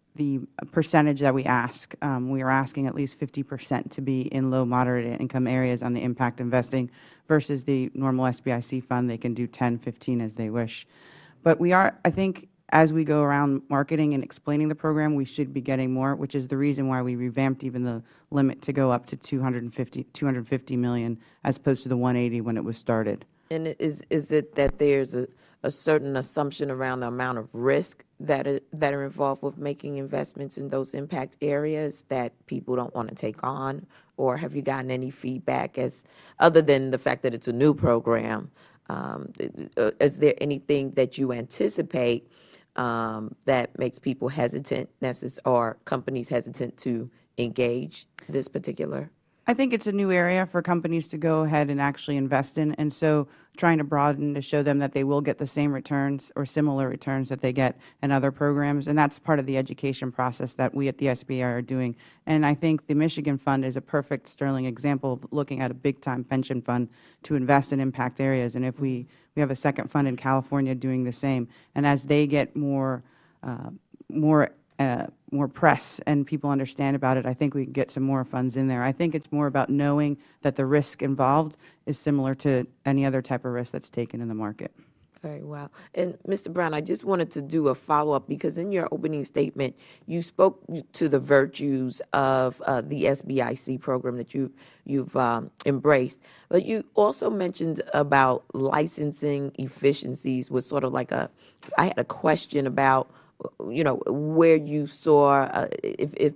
S3: percentage that we ask. We are asking at least 50% to be in low, moderate income areas on the impact investing versus the normal SBIC fund. They can do 10, 15 as they wish. But we are, I think, as we go around marketing and explaining the program, we should be getting more, which is the reason why we revamped even the limit to go up to 250 million as opposed to the 180 when it was started.
S2: And is it that there's a certain assumption around the amount of risk that are involved with making investments in those impact areas that people don't want to take on? Or have you gotten any feedback other than the fact that it's a new program? Is there anything that you anticipate that makes people hesitant or companies hesitant to engage this particular?
S3: I think it's a new area for companies to go ahead and actually invest in, and so trying to broaden to show them that they will get the same returns or similar returns that they get in other programs, and that's part of the education process that we at the SBA are doing. And I think the Michigan Fund is a perfect sterling example of looking at a big-time pension fund to invest in impact areas, and if we have a second fund in California doing the same, and as they get more press and people understand about it, I think we can get some more funds in there. I think it's more about knowing that the risk involved is similar to any other type of risk that's taken in the market.
S2: Very well. And Mr. Brown, I just wanted to do a follow-up because in your opening statement, you spoke to the virtues of the SBIC program that you've embraced, but you also mentioned about licensing efficiencies was sort of like I had a question about where you saw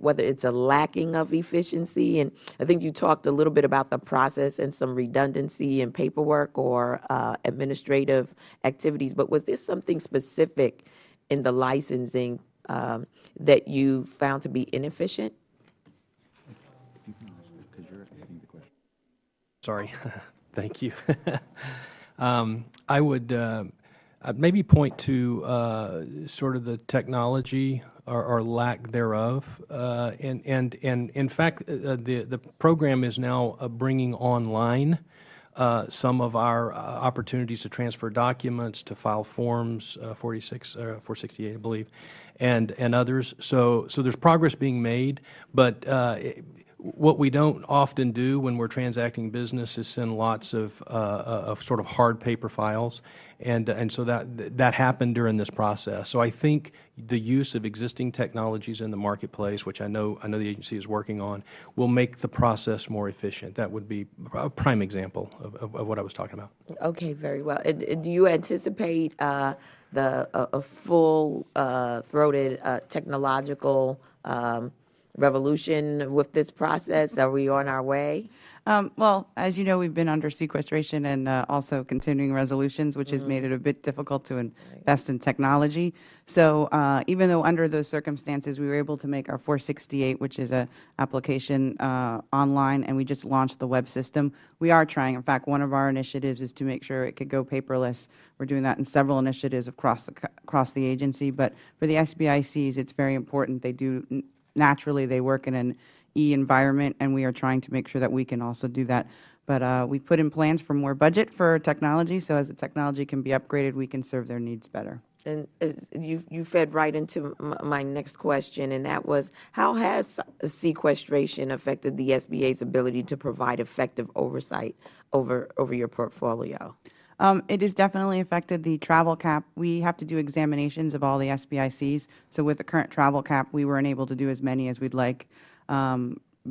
S2: whether it's a lacking of efficiency. And I think you talked a little bit about the process and some redundancy in paperwork or administrative activities. But was there something specific in the licensing that you found to be inefficient?
S4: Sorry. Thank you. I would I'd maybe point to sort of the technology or lack thereof. And in fact, the program is now bringing online some of our opportunities to transfer documents, to file forms, 468, I believe, and others. So there's progress being made, but what we don't often do when we're transacting business is send lots of sort of hard paper files, and so that happened during this process. So I think the use of existing technologies in the marketplace, which I know the agency is working on, will make the process more efficient. That would be a prime example of what I was talking about.
S2: Okay, very well. And do you anticipate a full-throated technological revolution with this process? Are we on our way?
S3: Well, as you know, we've been under sequestration and also continuing resolutions, which has made it a bit difficult to invest in technology. So even though under those circumstances, we were able to make our 468, which is an application online, and we just launched the web system, we are trying. In fact, one of our initiatives is to make sure it could go paperless. We're doing that in several initiatives across the agency. But for the SBICs, it's very important. They do, naturally, they work in an environment, and we are trying to make sure that we can also do that. But we've put in plans for more budget for technology, so as the technology can be upgraded, we can serve their needs better.
S2: And you fed right into my next question, and that was, how has sequestration affected the SBA's ability to provide effective oversight over your portfolio?
S3: It has definitely affected the travel cap. We have to do examinations of all the SBICs. So with the current travel cap, we weren't able to do as many as we'd like,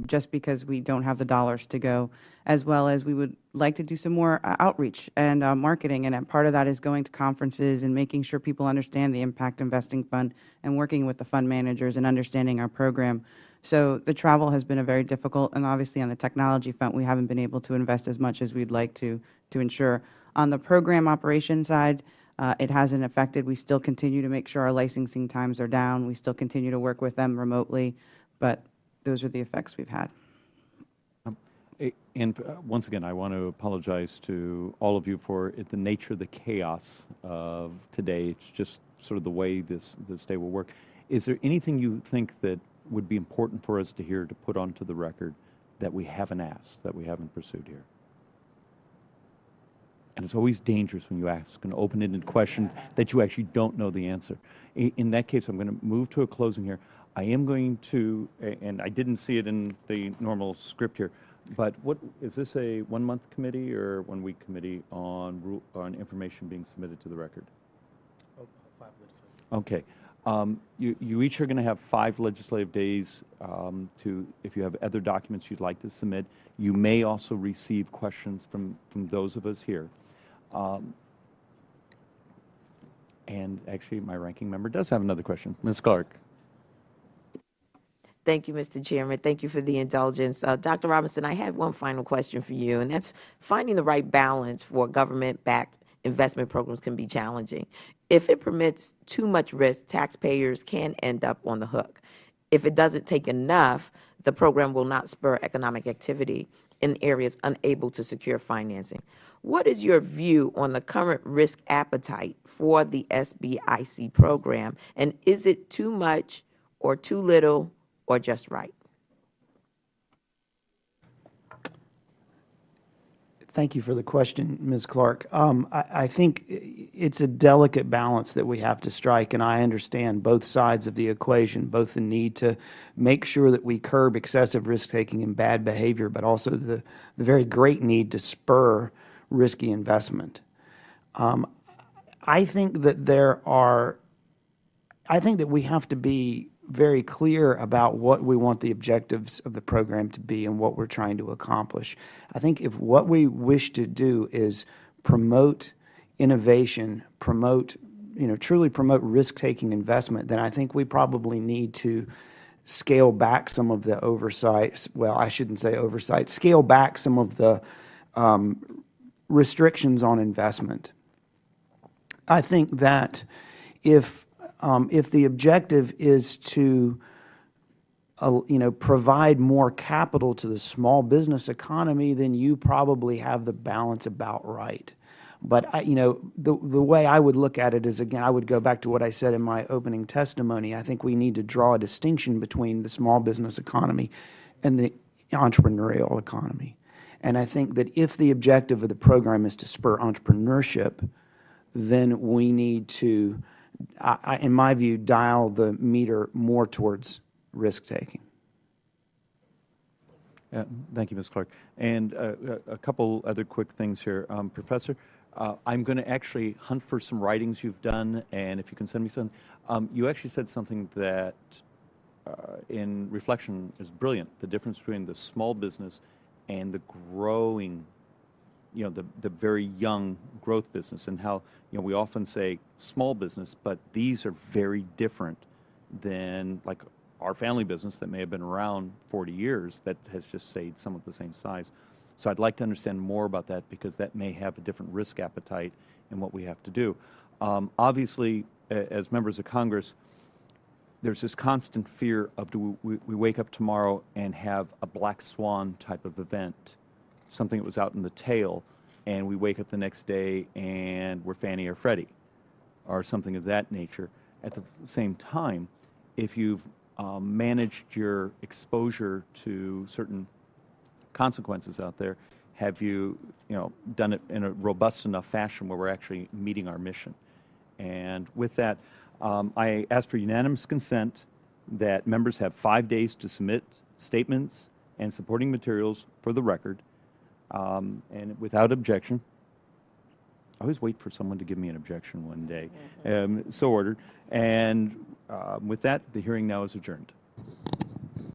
S3: just because we don't have the dollars to go, as well as we would like to do some more outreach and marketing. And part of that is going to conferences and making sure people understand the Impact Investing Fund and working with the fund managers and understanding our program. So the travel has been a very difficult, and obviously on the technology front, we haven't been able to invest as much as we'd like to ensure. On the program operation side, it hasn't affected. We still continue to make sure our licensing times are down. We still continue to work with them remotely, but those are the effects we've had.
S1: And once again, I want to apologize to all of you for the nature of the chaos of today. It's just sort of the way this day will work. Is there anything you think that would be important for us to hear, to put onto the record, that we haven't asked, that we haven't pursued here? And it's always dangerous when you ask an open-ended question that you actually don't know the answer. In that case, I'm going to move to a closing here. I am going to, and I didn't see it in the normal script here, but what is this, a one-month committee or one-week committee on information being submitted to the record?
S6: Oh, 5 minutes.
S1: Okay. You each are going to have 5 legislative days if you have other documents you'd like to submit. You may also receive questions from those of us here. And actually, my ranking member does have another question. Ms. Clark.
S2: Thank you, Mr. Chairman. Thank you for the indulgence. Dr. Robinson, I have one final question for you, and that's finding the right balance for government-backed investment programs can be challenging. If it permits too much risk, taxpayers can end up on the hook. If it doesn't take enough, the program will not spur economic activity in areas unable to secure financing. What is your view on the current risk appetite for the SBIC program, and is it too much or too little or just right?
S7: Thank you for the question, Ms. Clark. I think it's a delicate balance that we have to strike, and I understand both sides of the equation, both the need to make sure that we curb excessive risk-taking and bad behavior, but also the very great need to spur risky investment. I think that we have to be very clear about what we want the objectives of the program to be and what we're trying to accomplish. I think if what we wish to do is promote innovation, truly promote risk-taking investment, then I think we probably need to scale back some of the oversight. Well, I shouldn't say oversight. Scale back some of the restrictions on investment. I think that if the objective is to provide more capital to the small business economy, then you probably have the balance about right. But the way I would look at it is, again, I would go back to what I said in my opening testimony. I think we need to draw a distinction between the small business economy and the entrepreneurial economy. And I think that if the objective of the program is to spur entrepreneurship, then we need to, in my view, dial the meter more towards risk-taking.
S1: Thank you, Ms. Clark. And a couple other quick things here. Professor, I'm going to actually hunt for some writings you've done, and if you can send me some. You actually said something that, in reflection, is brilliant, the difference between the small business and the growing, the very young growth business, and how, we often say small business, but these are very different than like our family business that may have been around 40 years that has just stayed somewhat the same size. So I'd like to understand more about that, because that may have a different risk appetite in what we have to do. Obviously, as members of Congress, there's this constant fear of, do we wake up tomorrow and have a black swan type of event, something that was out in the tail, and we wake up the next day and we're Fannie or Freddie, or something of that nature. At the same time, if you've managed your exposure to certain consequences out there, have you, done it in a robust enough fashion where we're actually meeting our mission? And with that, I ask for unanimous consent that members have 5 days to submit statements and supporting materials for the record, and without objection. I always wait for someone to give me an objection one day. So ordered. And with that, the hearing now is adjourned.